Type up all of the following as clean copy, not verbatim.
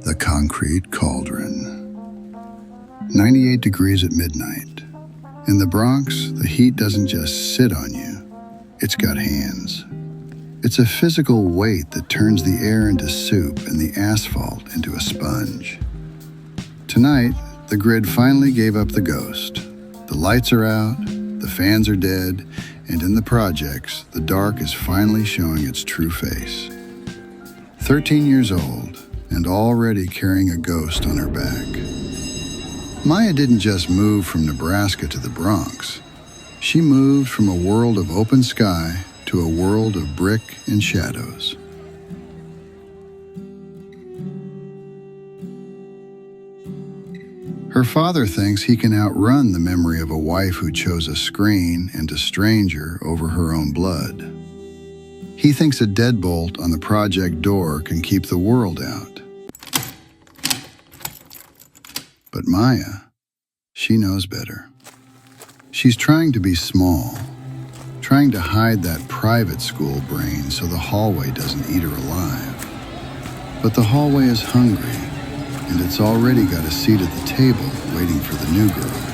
The Concrete Cauldron. 98 degrees at midnight. In the Bronx, the heat doesn't just sit on you, it's got hands. It's a physical weight that turns the air into soup and the asphalt into a sponge. Tonight, the grid finally gave up the ghost. The lights are out, the fans are dead, and in the projects, the dark is finally showing its true face. 13 years old, and already carrying a ghost on her back. Maya didn't just move from Nebraska to the Bronx. She moved from a world of open sky to a world of brick and shadows. Her father thinks he can outrun the memory of a wife who chose a screen and a stranger over her own blood. He thinks a deadbolt on the project door can keep the world out. But Maya, she knows better. She's trying to be small, trying to hide that private school brain so the hallway doesn't eat her alive. But the hallway is hungry, and it's already got a seat at the table waiting for the new girl.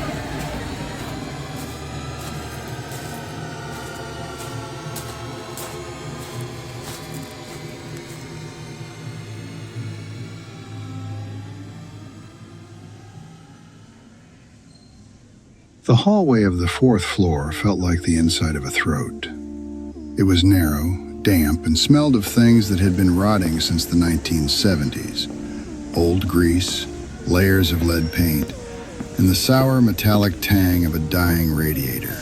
The hallway of the fourth floor felt like the inside of a throat. It was narrow, damp, and smelled of things that had been rotting since the 1970s. Old grease, layers of lead paint, and the sour metallic tang of a dying radiator.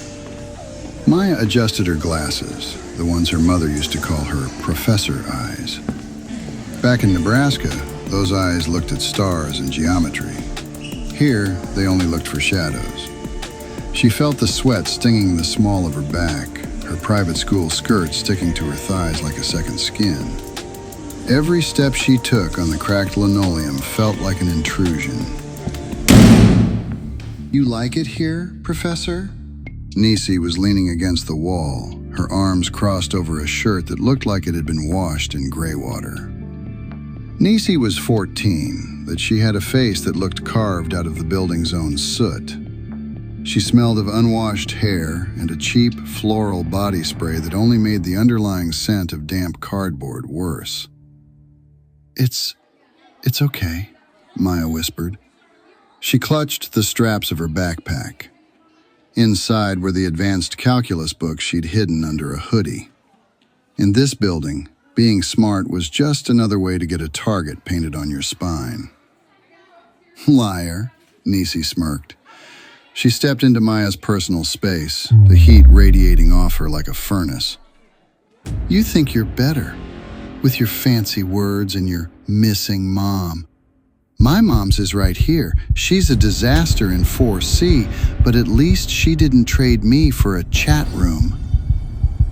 Maya adjusted her glasses, the ones her mother used to call her professor eyes. Back in Nebraska, those eyes looked at stars and geometry. Here, they only looked for shadows. She felt the sweat stinging the small of her back, her private school skirt sticking to her thighs like a second skin. Every step she took on the cracked linoleum felt like an intrusion. "You like it here, Professor?" Nisi was leaning against the wall, her arms crossed over a shirt that looked like it had been washed in gray water. Nisi was 14, but she had a face that looked carved out of the building's own soot. She smelled of unwashed hair and a cheap, floral body spray that only made the underlying scent of damp cardboard worse. It's okay," Maya whispered. She clutched the straps of her backpack. Inside were the advanced calculus books she'd hidden under a hoodie. In this building, being smart was just another way to get a target painted on your spine. "Liar," Nisi smirked. She stepped into Maya's personal space, the heat radiating off her like a furnace. "You think you're better, with your fancy words and your missing mom. My mom's is right here. She's a disaster in 4C, but at least she didn't trade me for a chat room."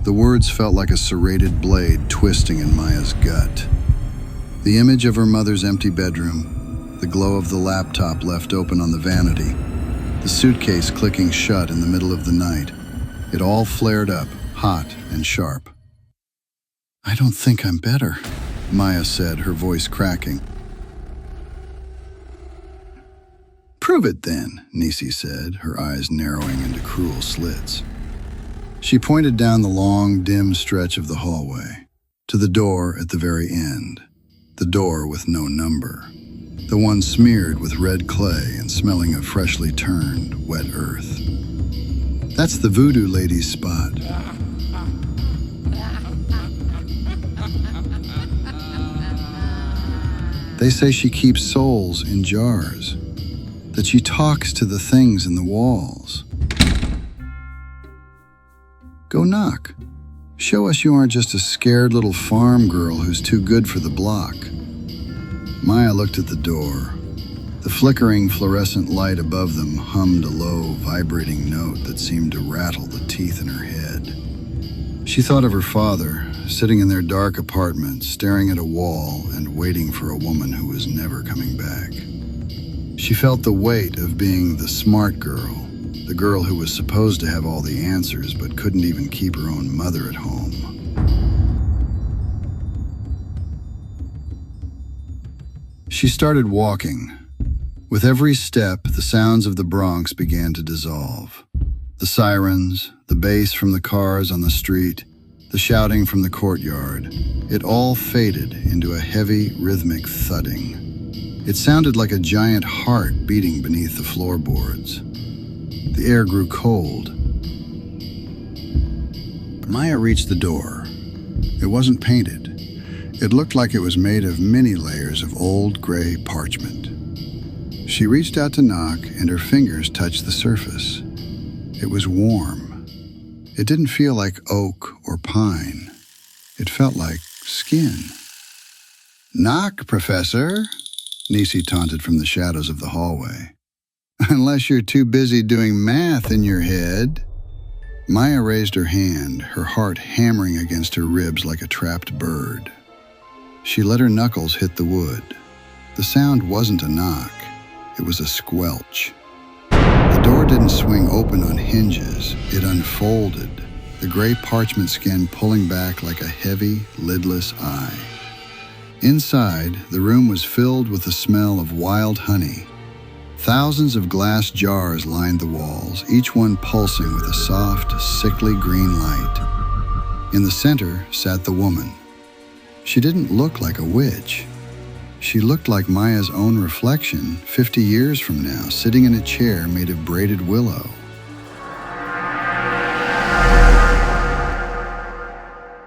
The words felt like a serrated blade twisting in Maya's gut. The image of her mother's empty bedroom, the glow of the laptop left open on the vanity, the suitcase clicking shut in the middle of the night. It all flared up, hot and sharp. "I don't think I'm better," Maya said, her voice cracking. "Prove it then," Nisi said, her eyes narrowing into cruel slits. She pointed down the long, dim stretch of the hallway, to the door at the very end, the door with no number. The one smeared with red clay and smelling of freshly turned, wet earth. "That's the voodoo lady's spot." "They say she keeps souls in jars, that she talks to the things in the walls." "Go knock. Show us you aren't just a scared little farm girl who's too good for the block." Maya looked at the door. The flickering fluorescent light above them hummed a low, vibrating note that seemed to rattle the teeth in her head. She thought of her father, sitting in their dark apartment, staring at a wall and waiting for a woman who was never coming back. She felt the weight of being the smart girl, the girl who was supposed to have all the answers but couldn't even keep her own mother at home. She started walking. With every step, the sounds of the Bronx began to dissolve. The sirens, the bass from the cars on the street, the shouting from the courtyard, it all faded into a heavy, rhythmic thudding. It sounded like a giant heart beating beneath the floorboards. The air grew cold. Maya reached the door. It wasn't painted. It looked like it was made of many layers of old gray parchment. She reached out to knock, and her fingers touched the surface. It was warm. It didn't feel like oak or pine. It felt like skin. "Knock, Professor," Nisi taunted from the shadows of the hallway. "Unless you're too busy doing math in your head." Maya raised her hand, her heart hammering against her ribs like a trapped bird. She let her knuckles hit the wood. The sound wasn't a knock. It was a squelch. The door didn't swing open on hinges. It unfolded, the gray parchment skin pulling back like a heavy, lidless eye. Inside, the room was filled with the smell of wild honey. Thousands of glass jars lined the walls, each one pulsing with a soft, sickly green light. In the center sat the woman. She didn't look like a witch. She looked like Maya's own reflection 50 years from now, sitting in a chair made of braided willow.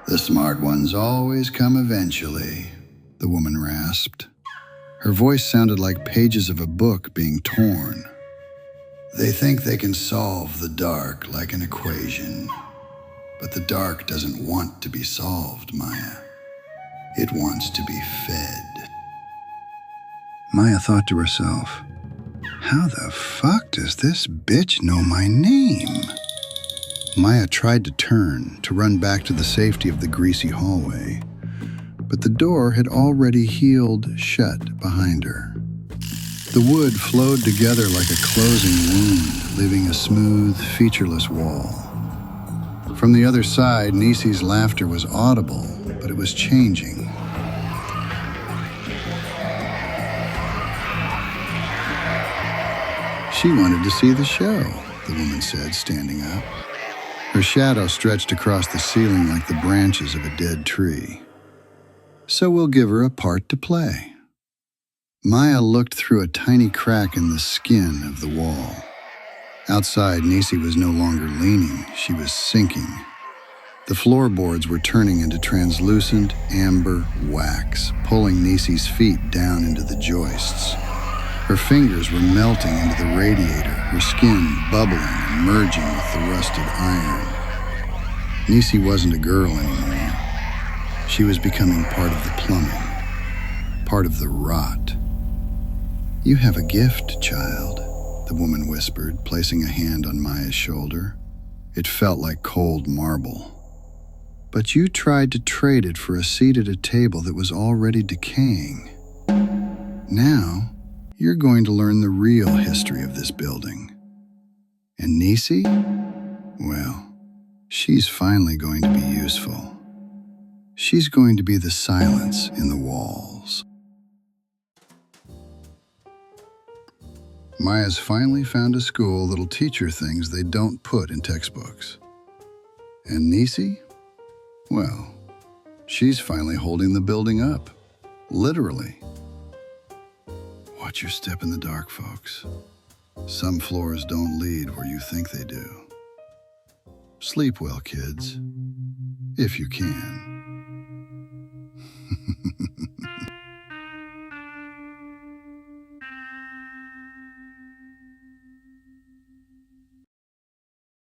"The smart ones always come eventually," the woman rasped. Her voice sounded like pages of a book being torn. "They think they can solve the dark like an equation. But the dark doesn't want to be solved, Maya. It wants to be fed." Maya thought to herself, "How the fuck does this bitch know my name?" Maya tried to turn, to run back to the safety of the greasy hallway, but the door had already healed shut behind her. The wood flowed together like a closing wound, leaving a smooth, featureless wall. From the other side, Nisi's laughter was audible, but it was changing. "She wanted to see the show," the woman said, standing up. Her shadow stretched across the ceiling like the branches of a dead tree. "So we'll give her a part to play." Maya looked through a tiny crack in the skin of the wall. Outside, Nisi was no longer leaning, she was sinking. The floorboards were turning into translucent amber wax, pulling Nisi's feet down into the joists. Her fingers were melting into the radiator, her skin bubbling and merging with the rusted iron. Nisi wasn't a girl anymore. She was becoming part of the plumbing, part of the rot. "You have a gift, child," the woman whispered, placing a hand on Maya's shoulder. It felt like cold marble. "But you tried to trade it for a seat at a table that was already decaying. Now, you're going to learn the real history of this building. And Nisi? Well, she's finally going to be useful. She's going to be the silence in the walls." Maya's finally found a school that'll teach her things they don't put in textbooks. And Nisi? Well, she's finally holding the building up. Literally. Watch your step in the dark, folks. Some floors don't lead where you think they do. Sleep well, kids. If you can.